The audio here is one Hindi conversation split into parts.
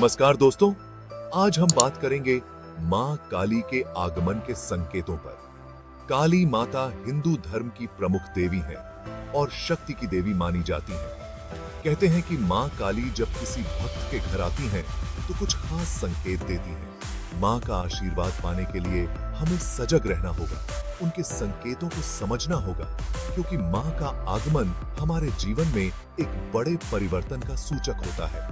नमस्कार दोस्तों, आज हम बात करेंगे मां काली के आगमन के संकेतों पर। काली माता हिंदू धर्म की प्रमुख देवी है और शक्ति की देवी मानी जाती है। कहते हैं कि मां काली जब किसी भक्त के घर आती हैं तो कुछ खास संकेत देती हैं। मां का आशीर्वाद पाने के लिए हमें सजग रहना होगा, उनके संकेतों को समझना होगा, क्योंकि मां का आगमन हमारे जीवन में एक बड़े परिवर्तन का सूचक होता है।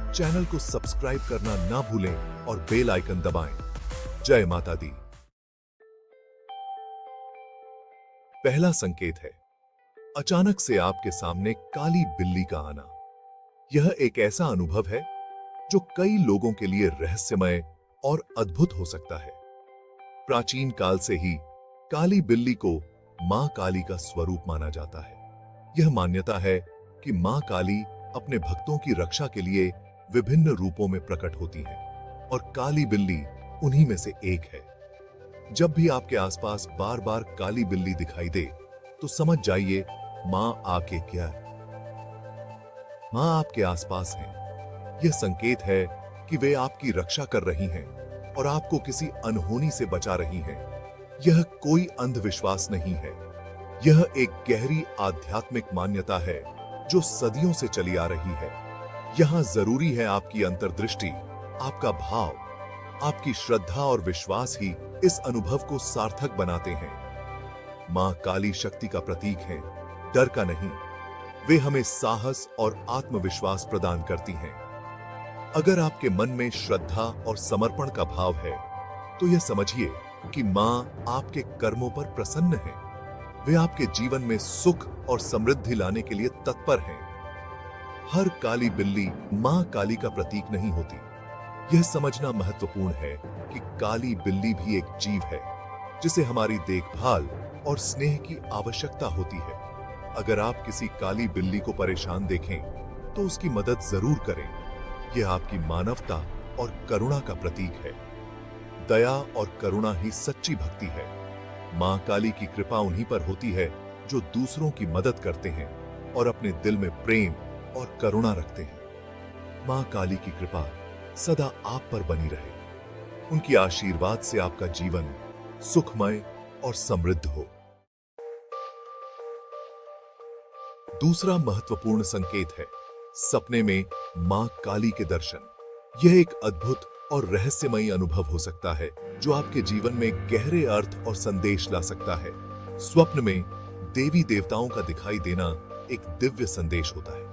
चैनल को सब्सक्राइब करना ना भूलें और बेल आइकन दबाएं। जय माता दी। पहला संकेत है अचानक से आपके सामने काली बिल्ली का आना। यह एक ऐसा अनुभव है जो कई लोगों के लिए रहस्यमय और अद्भुत हो सकता है। प्राचीन काल से ही काली बिल्ली को मां काली का स्वरूप माना जाता है। यह मान्यता है कि मां काली अपने भक्तों की रक्षा के लिए विभिन्न रूपों में प्रकट होती है और काली बिल्ली उन्हीं में से एक है। जब भी आपके आसपास बार बार काली बिल्ली दिखाई दे तो समझ जाइए मां आपके आसपास हैं। यह संकेत है कि वे आपकी रक्षा कर रही हैं और आपको किसी अनहोनी से बचा रही हैं। यह कोई अंधविश्वास नहीं है, यह एक गहरी आध्यात्मिक मान्यता है जो सदियों से चली आ रही है। यहां जरूरी है आपकी अंतर्दृष्टि, आपका भाव, आपकी श्रद्धा और विश्वास ही इस अनुभव को सार्थक बनाते हैं। मां काली शक्ति का प्रतीक है, डर का नहीं। वे हमें साहस और आत्मविश्वास प्रदान करती हैं। अगर आपके मन में श्रद्धा और समर्पण का भाव है तो यह समझिए कि मां आपके कर्मों पर प्रसन्न है। वे आपके जीवन में सुख और समृद्धि लाने के लिए तत्पर हैं। हर काली बिल्ली मां काली का प्रतीक नहीं होती। यह समझना महत्वपूर्ण है कि काली बिल्ली भी एक जीव है जिसे हमारी देखभाल और स्नेह की आवश्यकता होती है। अगर आप किसी काली बिल्ली को परेशान देखें तो उसकी मदद जरूर करें। यह आपकी मानवता और करुणा का प्रतीक है। दया और करुणा ही सच्ची भक्ति है। मां काली की कृपा उन्हीं पर होती है जो दूसरों की मदद करते हैं और अपने दिल में प्रेम और करुणा रखते हैं। मां काली की कृपा सदा आप पर बनी रहे। उनकी आशीर्वाद से आपका जीवन सुखमय और समृद्ध हो। दूसरा महत्वपूर्ण संकेत है सपने में मां काली के दर्शन। यह एक अद्भुत और रहस्यमयी अनुभव हो सकता है जो आपके जीवन में गहरे अर्थ और संदेश ला सकता है। स्वप्न में देवी देवताओं का दिखाई देना एक दिव्य संदेश होता है।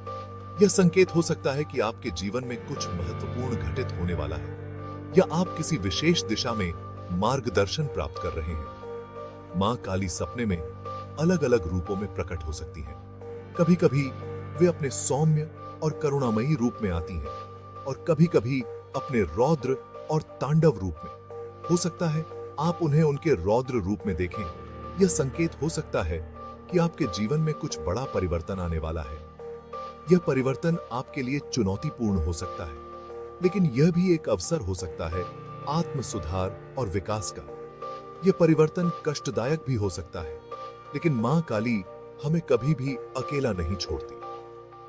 यह संकेत हो सकता है कि आपके जीवन में कुछ महत्वपूर्ण घटित होने वाला है या आप किसी विशेष दिशा में मार्गदर्शन प्राप्त कर रहे हैं। मां काली सपने में अलग अलग रूपों में प्रकट हो सकती हैं। कभी कभी वे अपने सौम्य और करुणामयी रूप में आती हैं और कभी कभी अपने रौद्र और तांडव रूप में। हो सकता है आप उन्हें उनके रौद्र रूप में देखें। यह संकेत हो सकता है कि आपके जीवन में कुछ बड़ा परिवर्तन आने वाला है। यह परिवर्तन आपके लिए चुनौतीपूर्ण हो सकता है, लेकिन यह भी एक अवसर हो सकता है आत्म सुधार और विकास का। यह परिवर्तन कष्टदायक भी हो सकता है, लेकिन मां काली हमें कभी भी अकेला नहीं छोड़ती।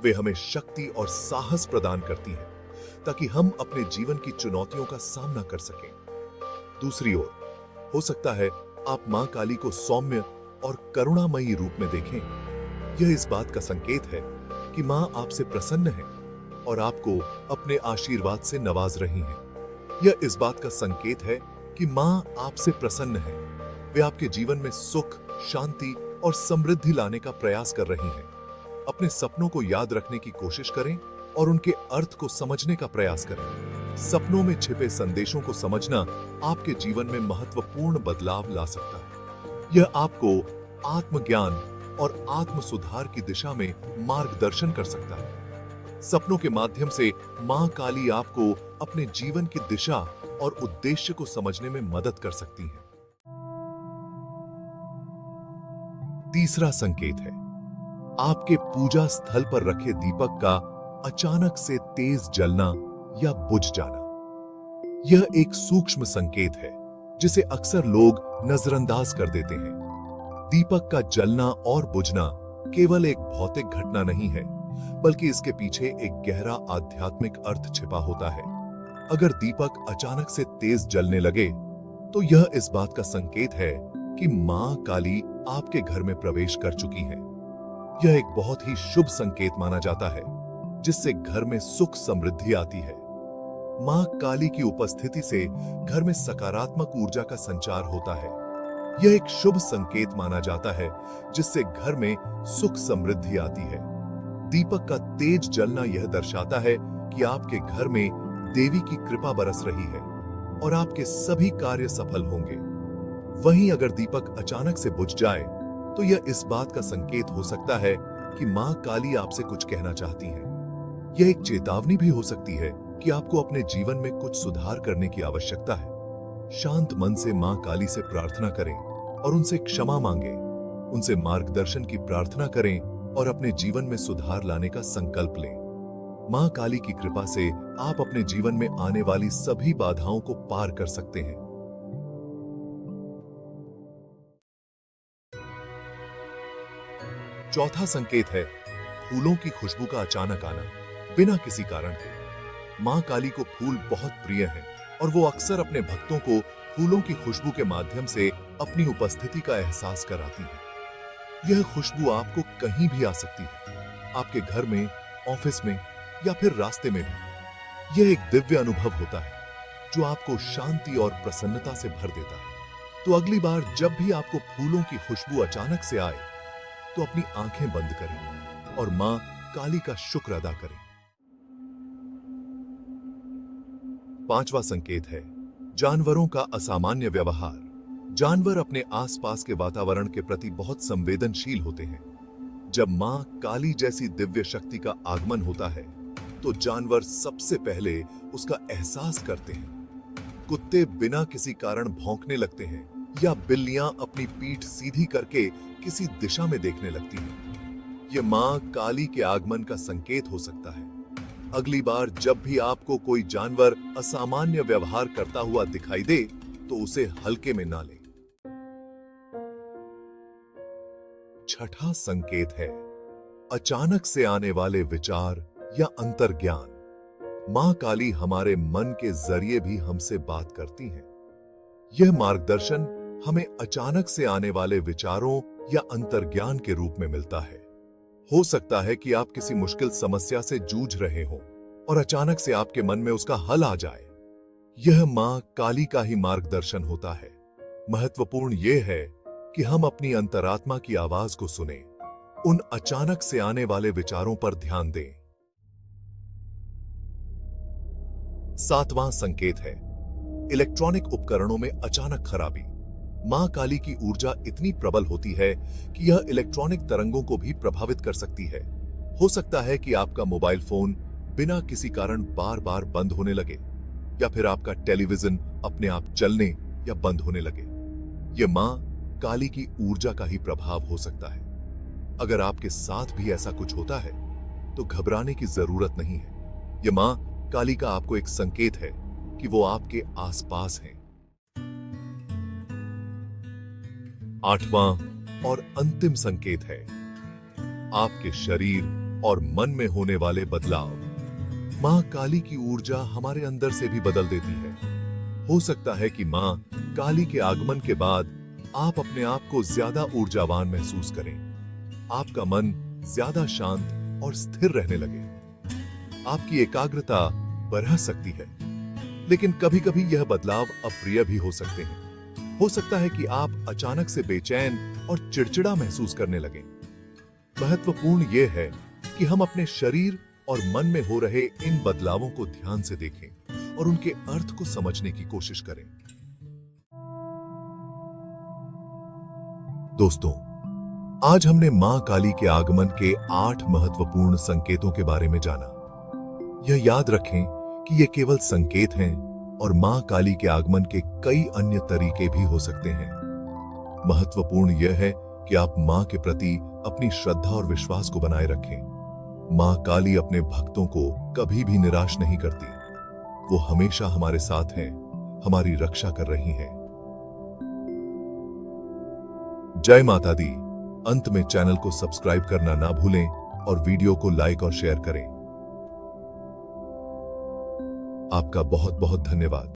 वे हमें शक्ति और साहस प्रदान करती हैं ताकि हम अपने जीवन की चुनौतियों का सामना कर सकें। दूसरी ओर, हो सकता है आप मां काली को सौम्य और करुणामयी रूप में देखें। यह इस बात का संकेत है कि मां आपसे प्रसन्न है और आपको अपने आशीर्वाद से नवाज रही हैं। यह इस बात का संकेत है कि मां आपसे प्रसन्न है। वे आपके जीवन में सुख, शांति और समृद्धि लाने का प्रयास कर रही हैं। अपने सपनों को याद रखने की कोशिश करें और उनके अर्थ को समझने का प्रयास करें। सपनों में छिपे संदेशों को समझना आपके जीवन में महत्वपूर्ण बदलाव ला सकता है। यह आपको आत्मज्ञान और आत्म सुधार की दिशा में मार्गदर्शन कर सकता है। सपनों के माध्यम से मां काली आपको अपने जीवन की दिशा और उद्देश्य को समझने में मदद कर सकती हैं। तीसरा संकेत है आपके पूजा स्थल पर रखे दीपक का अचानक से तेज जलना या बुझ जाना। यह एक सूक्ष्म संकेत है जिसे अक्सर लोग नजरअंदाज कर देते हैं। दीपक का जलना और बुझना केवल एक भौतिक घटना नहीं है, बल्कि इसके पीछे एक गहरा आध्यात्मिक अर्थ छिपा होता है। अगर दीपक अचानक से तेज जलने लगे तो यह इस बात का संकेत है कि मां काली आपके घर में प्रवेश कर चुकी है। यह एक बहुत ही शुभ संकेत माना जाता है, जिससे घर में सुख समृद्धि आती है। मां काली की उपस्थिति से घर में सकारात्मक ऊर्जा का संचार होता है। यह एक शुभ संकेत माना जाता है, जिससे घर में सुख समृद्धि आती है। दीपक का तेज जलना यह दर्शाता है कि आपके घर में देवी की कृपा बरस रही है और आपके सभी कार्य सफल होंगे। वहीं अगर दीपक अचानक से बुझ जाए तो यह इस बात का संकेत हो सकता है कि मां काली आपसे कुछ कहना चाहती हैं। यह एक चेतावनी भी हो सकती है कि आपको अपने जीवन में कुछ सुधार करने की आवश्यकता है। शांत मन से मां काली से प्रार्थना करें और उनसे क्षमा मांगें। उनसे मार्गदर्शन की प्रार्थना करें और अपने जीवन में सुधार लाने का संकल्प लें। मां काली की कृपा से आप अपने जीवन में आने वाली सभी बाधाओं को पार कर सकते हैं। चौथा संकेत है फूलों की खुशबू का अचानक आना बिना किसी कारण के। मां काली को फूल बहुत प्रिय हैं और वो अक्सर अपने भक्तों को फूलों की खुशबू के माध्यम से अपनी उपस्थिति का एहसास कराती है। यह खुशबू आपको कहीं भी आ सकती है, आपके घर में, ऑफिस में या फिर रास्ते में भी। यह एक दिव्य अनुभव होता है जो आपको शांति और प्रसन्नता से भर देता है। तो अगली बार जब भी आपको फूलों की खुशबू अचानक से आए तो अपनी आंखें बंद करें और मां काली का शुक्र अदा करें। पांचवा संकेत है जानवरों का असामान्य व्यवहार। जानवर अपने आसपास के वातावरण के प्रति बहुत संवेदनशील होते हैं। जब मां काली जैसी दिव्य शक्ति का आगमन होता है तो जानवर सबसे पहले उसका एहसास करते हैं। कुत्ते बिना किसी कारण भौंकने लगते हैं या बिल्लियां अपनी पीठ सीधी करके किसी दिशा में देखने लगती हैं। यह मां काली के आगमन का संकेत हो सकता है। अगली बार जब भी आपको कोई जानवर असामान्य व्यवहार करता हुआ दिखाई दे तो उसे हल्के में ना लें। छठा संकेत है अचानक से आने वाले विचार या अंतर्ज्ञान। मां काली हमारे मन के जरिए भी हमसे बात करती हैं। यह मार्गदर्शन हमें अचानक से आने वाले विचारों या अंतर्ज्ञान के रूप में मिलता है। हो सकता है कि आप किसी मुश्किल समस्या से जूझ रहे हो और अचानक से आपके मन में उसका हल आ जाए। यह मां काली का ही मार्गदर्शन होता है। महत्वपूर्ण यह है कि हम अपनी अंतरात्मा की आवाज को सुनें, उन अचानक से आने वाले विचारों पर ध्यान दें। सातवां संकेत है इलेक्ट्रॉनिक उपकरणों में अचानक खराबी। मां काली की ऊर्जा इतनी प्रबल होती है कि यह इलेक्ट्रॉनिक तरंगों को भी प्रभावित कर सकती है। हो सकता है कि आपका मोबाइल फोन बिना किसी कारण बार बार बंद होने लगे या फिर आपका टेलीविजन अपने आप चलने या बंद होने लगे। यह मां काली की ऊर्जा का ही प्रभाव हो सकता है। अगर आपके साथ भी ऐसा कुछ होता है तो घबराने की जरूरत नहीं है। यह मां काली का आपको एक संकेत है कि वो आपके आसपास हैं। आठवां और अंतिम संकेत है आपके शरीर और मन में होने वाले बदलाव। मां काली की ऊर्जा हमारे अंदर से भी बदल देती है। हो सकता है कि मां काली के आगमन के बाद आप अपने आप को ज्यादा ऊर्जावान महसूस करें। आपका मन ज्यादा शांत और स्थिर रहने लगे। आपकी एकाग्रता बढ़ सकती है, लेकिन कभी-कभी यह बदलाव अप्रिय भी हो सकते हैं। हो सकता है कि आप अचानक से बेचैन और चिड़चिड़ा महसूस करने लगें। महत्वपूर्ण यह है कि हम अपने शरीर और मन में हो रहे इन बदलावों को ध्यान से देखें और उनके अर्थ को समझने की कोशिश करें। दोस्तों, आज हमने मां काली के आगमन के 8 महत्वपूर्ण संकेतों के बारे में जाना। यह याद रखें कि ये केवल संकेत हैं और मां काली के आगमन के कई अन्य तरीके भी हो सकते हैं। महत्वपूर्ण यह है कि आप मां के प्रति अपनी श्रद्धा और विश्वास को बनाए रखें। मां काली अपने भक्तों को कभी भी निराश नहीं करती। वो हमेशा हमारे साथ हैं, हमारी रक्षा कर रही हैं। जय माता दी। अंत में चैनल को सब्सक्राइब करना ना भूलें और वीडियो को लाइक और शेयर करें। आपका बहुत बहुत धन्यवाद।